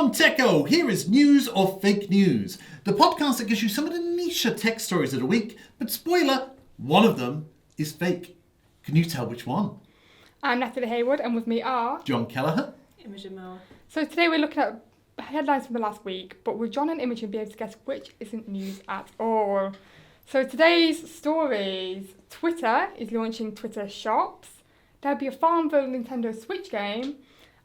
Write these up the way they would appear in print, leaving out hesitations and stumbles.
From Techo, here is News or Fake News, the podcast that gives you some of the niche tech stories of the week, but spoiler, one of them is fake. Can you tell which one? I'm Natalie Haywood, and with me are... John Kelleher. Imogen, Mower. So today we're looking at headlines from the last week, but will John and Imogen be able to guess which isn't news at all? So today's stories: Twitter is launching Twitter Shops, there'll be a FarmVille Nintendo Switch game,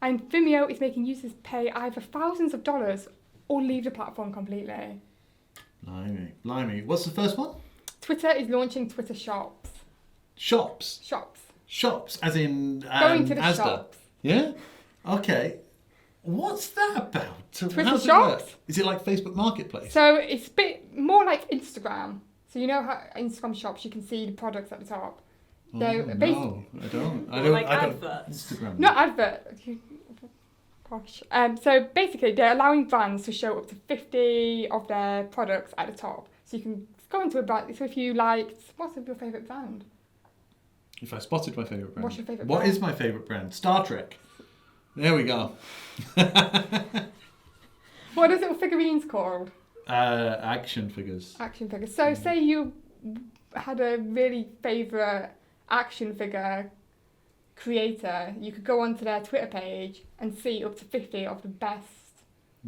and Vimeo is making users pay either thousands of dollars or leave the platform completely. Blimey. What's the first one? Twitter is launching Twitter Shops. Shops? Shops, as in Going to the Asda. shops. Yeah? Okay. What's that about? Twitter How's it Shops? work? Is it like Facebook Marketplace? So it's a bit more like Instagram. So you know how Instagram shops, you can see the products at the top. No, I don't. I don't. Adverts? Instagram. Not advert. Gosh. So basically, they're allowing brands to show up to 50 of their products at the top. So you can go into a brand. So if you liked, what's your favourite brand? If I spotted my favourite brand. What's your favourite What brand? is my favourite brand? Star Trek. There we go. What are little figurines called? Action figures. Action figures. So say you had a really favourite action figure creator, you could go onto their Twitter page and see up to 50 of the best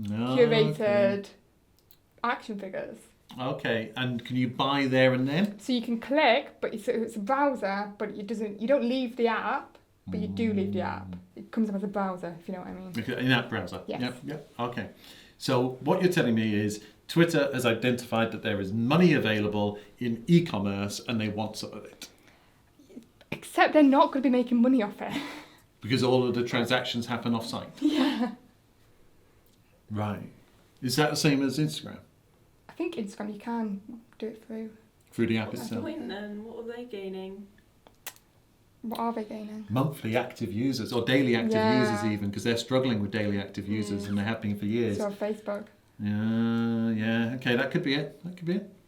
curated action figures. Okay, and can you buy there and then? So you can click, but it's a browser, but you don't leave the app, but you do leave the app. It comes up as a browser, if you know what I mean. Okay, in that browser? Yes. Yep. Okay. So what you're telling me is Twitter has identified that there is money available in e-commerce and they want some of it. Except they're not going to be making money off it. Because all of the transactions happen off-site? Yeah. Right. Is that the same as Instagram? I think Instagram you can do it through. Through the app What's the itself? point then? What are they gaining? What are they gaining? Monthly active users, or daily active Yeah. users even, because they're struggling with daily active users and they have been for years. So Facebook. Yeah, okay, that could be it.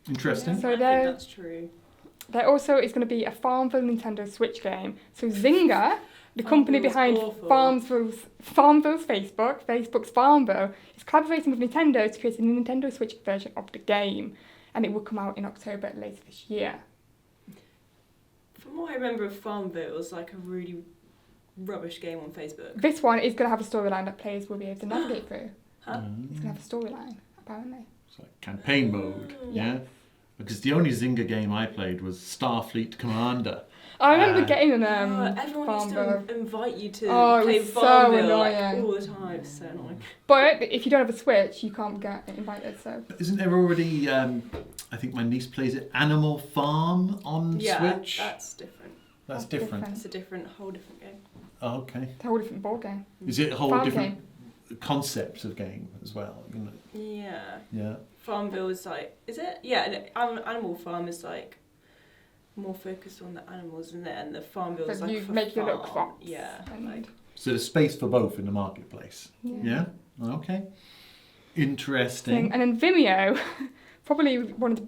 Interesting. So I think that's true. There also is going to be a FarmVille Nintendo Switch game. So Zynga, the company FarmVille's behind awful. Farmville's Facebook's FarmVille, is collaborating with Nintendo to create a Nintendo Switch version of the game, and it will come out in October later this year. From what I remember of FarmVille, it was like a really rubbish game on Facebook. This one is going to have a storyline that players will be able to navigate through. Huh? It's going to have a storyline, apparently. It's like campaign mode, yeah? Because the only Zynga game I played was Starfleet Commander. I remember getting an Everyone used FarmVille. to invite you to Oh, it play was so FarmVille like, annoying. all the time. It's so annoying. But if you don't have a Switch, you can't get invited, so... But isn't there already, I think my niece plays it, Animal Farm on Switch? That's different. That's different. It's a whole different game. Oh, okay. It's a whole different ball game. Is it a whole Farm different concept of game as well? Isn't it? Yeah. Yeah. FarmVille is like, is it? Yeah, and Animal Farm is like more focused on the animals, isn't it? And the FarmVille is So like you for make your little farm. crops. Yeah, and- like So there's space for both in the marketplace. Yeah? Okay. Interesting. And then Vimeo, probably one of the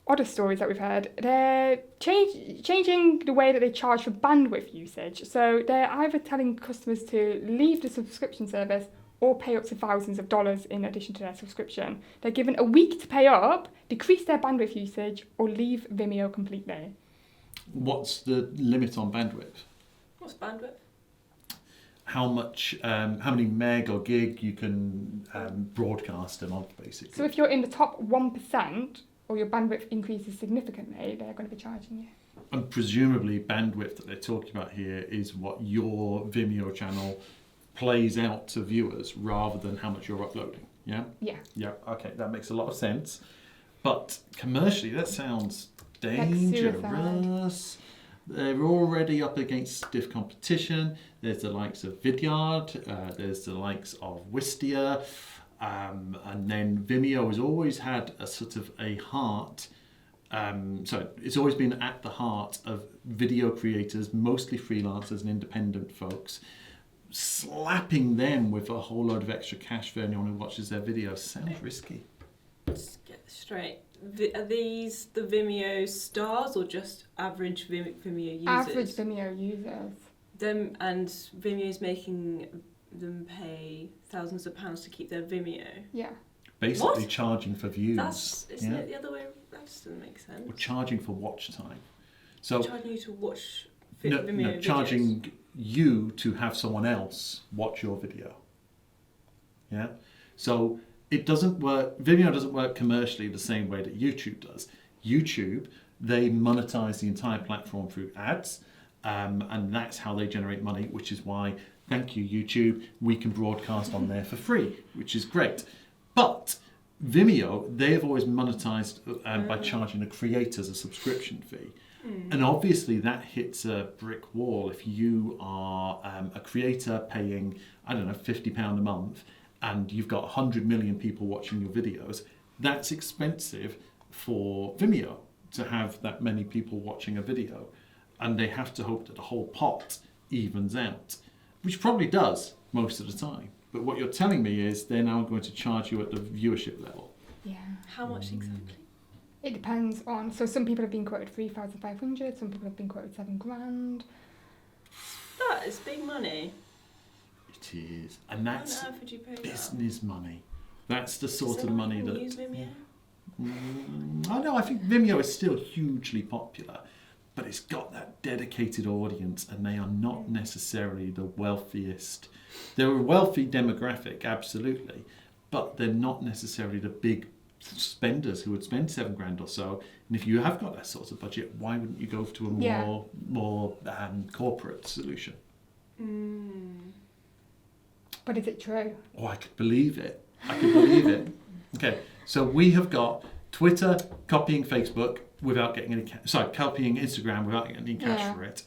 oddest stories that we've heard, they're changing the way that they charge for bandwidth usage. So they're either telling customers to leave the subscription service or pay up to thousands of dollars in addition to their subscription. They're given a week to pay up, decrease their bandwidth usage, or leave Vimeo completely. What's the limit on bandwidth? what's bandwidth? How many meg or gig you can broadcast a month, basically. So if you're in the top 1% or your bandwidth increases significantly, they're going to be charging you. And presumably bandwidth that they're talking about here is what your Vimeo channel plays out to viewers rather than how much you're uploading, yeah? Yeah. Yeah, okay, that makes a lot of sense. But commercially, that sounds Like dangerous. They're already up against stiff competition. There's the likes of Vidyard, there's the likes of Wistia, and then Vimeo has always had a sort of a heart. So it's always been at the heart of video creators, mostly freelancers and independent folks. Slapping them with a whole load of extra cash for anyone who watches their videos sounds risky. Let's get this straight. Are these the Vimeo stars or just average Vimeo users? Average Vimeo users. Them and Vimeo's making them pay thousands of pounds to keep their Vimeo. Yeah. Basically What? charging for views. Isn't it the other way? That doesn't make sense. Or charging for watch time. So Charging you to watch no, Vimeo videos. charging you to have someone else watch your video. Yeah. So it doesn't work. Vimeo doesn't work commercially the same way that YouTube does. YouTube, they monetize the entire platform through ads, and that's how they generate money. Which is why, thank you YouTube, we can broadcast on there for free, which is great. But Vimeo, they have always monetized by charging the creators a subscription fee. And obviously that hits a brick wall if you are a creator paying, I don't know, £50 a month, and you've got 100 million people watching your videos. That's expensive for Vimeo to have that many people watching a video. And they have to hope that the whole pot evens out, which probably does most of the time. But what you're telling me is they're now going to charge you at the viewership level. Yeah. How much exactly? It depends on. So some people have been quoted 3,500. Some people have been quoted $7,000. That is big money. It is, and that's How on earth would you pay business money. That's the sort that? of money Does that. anyone use Vimeo? I know. I think Vimeo is still hugely popular, but it's got that dedicated audience, and they are not necessarily the wealthiest. They're a wealthy demographic, absolutely, but they're not necessarily the big spenders who would spend $7,000 or so. And if you have got that sort of budget, why wouldn't you go to a more corporate solution? But is it true? Oh, I could believe it. I could believe it. Okay, so we have got Twitter copying Facebook without getting any copying Instagram without getting any cash for it,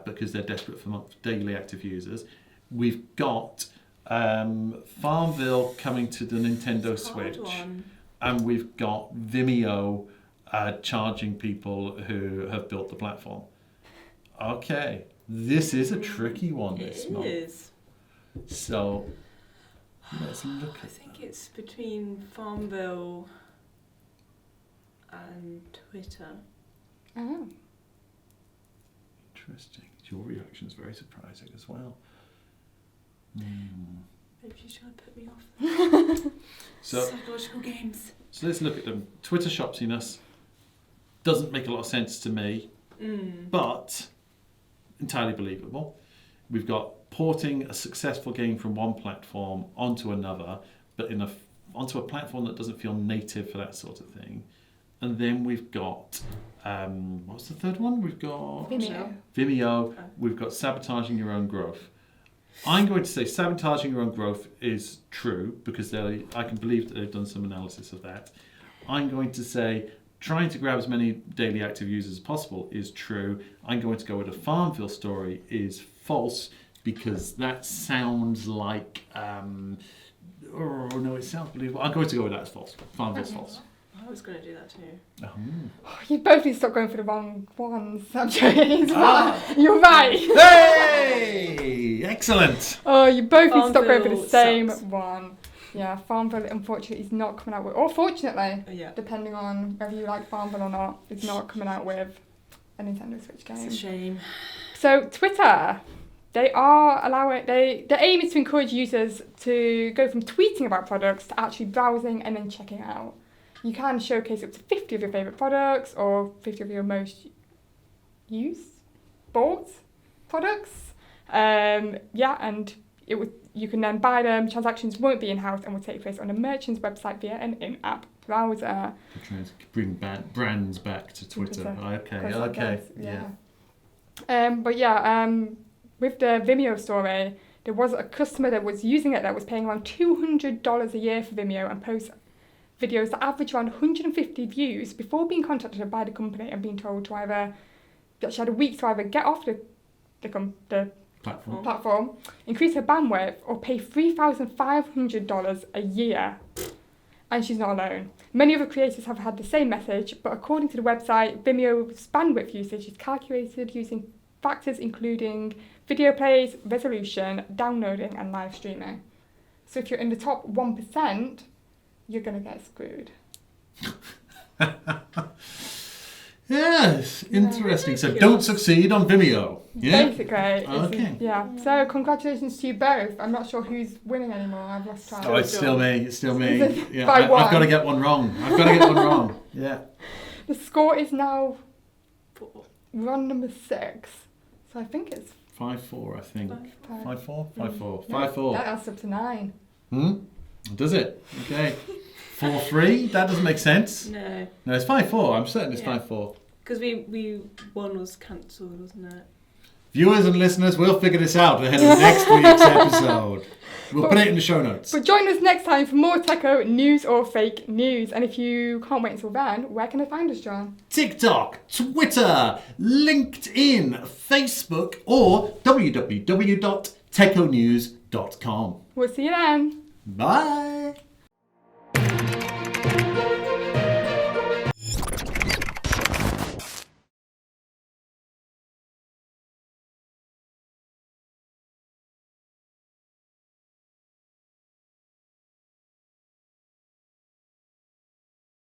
because they're desperate for daily active users. We've got FarmVille coming to the Nintendo Switch, and we've got Vimeo charging people who have built the platform. Okay, this is a tricky one this month. It is. So let's look I at think it's between FarmVille and Twitter. Oh. Interesting. Your reaction is very surprising as well. Maybe she's trying to put me off. So Psychological games. So let's look at them. Twitter shopsiness doesn't make a lot of sense to me, but entirely believable. We've got porting a successful game from one platform onto another, but onto a platform that doesn't feel native for that sort of thing. And then we've got, what's the third one? We've got Vimeo. We've got sabotaging your own growth. I'm going to say sabotaging your own growth is true because I can believe that they've done some analysis of that. I'm going to say trying to grab as many daily active users as possible is true. I'm going to go with a FarmVille story is false because that sounds like, oh no, it sounds believable. I'm going to go with that as false. FarmVille's false. I was going to do that too. Oh, you both need to stop going for the wrong ones. I'm joking. You're right. Hey! Excellent. Oh, you both need to stop going for the FarmVille same sucks. one. Yeah, FarmVille unfortunately is not coming out with, or fortunately, Yeah. depending on whether you like FarmVille or not, it's not coming out with a Nintendo Switch game. It's a shame. So Twitter, they are allowing, the aim is to encourage users to go from tweeting about products to actually browsing and then checking out. You can showcase up to 50 of your favourite products or 50 of your most bought products. And you can then buy them. Transactions won't be in-house and will take place on a merchant's website via an in-app browser. We're trying to bring brands back to Twitter. Okay. With the Vimeo story, there was a customer that was using it that was paying around $200 a year for Vimeo and posts videos that average around 150 views before being contacted by the company and being told to that she had a week to either get off the platform, increase her bandwidth, or pay $3,500 a year. And she's not alone. Many other creators have had the same message, but according to the website, Vimeo's bandwidth usage is calculated using factors including video plays, resolution, downloading, and live streaming. So if you're in the top 1%, you're going to get screwed. Yes, interesting. So don't succeed on Vimeo. Yeah. Basically. Okay. Yeah. So congratulations to you both. I'm not sure who's winning anymore. I've lost track. Oh, it's still me. It's still me. Yeah, By I've one. got to get one wrong. I've got to get one wrong. Yeah. The score is now 4. we're on number 6. So I think it's 5-4, I think. 5. 5-4? 5-4. No, 5-4. that adds up to 9. Does it? Okay. 4-3? That doesn't make sense. No, No, it's 5-4. I'm certain it's Yeah. 5-4. because we one was cancelled, wasn't it? Viewers and listeners, we'll figure this out ahead of next week's episode. We'll put it in the show notes. But join us next time for more Techo news or fake news. And if you can't wait until then, where can they find us, John? TikTok, Twitter, LinkedIn, Facebook, or www.techonews.com. We'll see you then. Bye.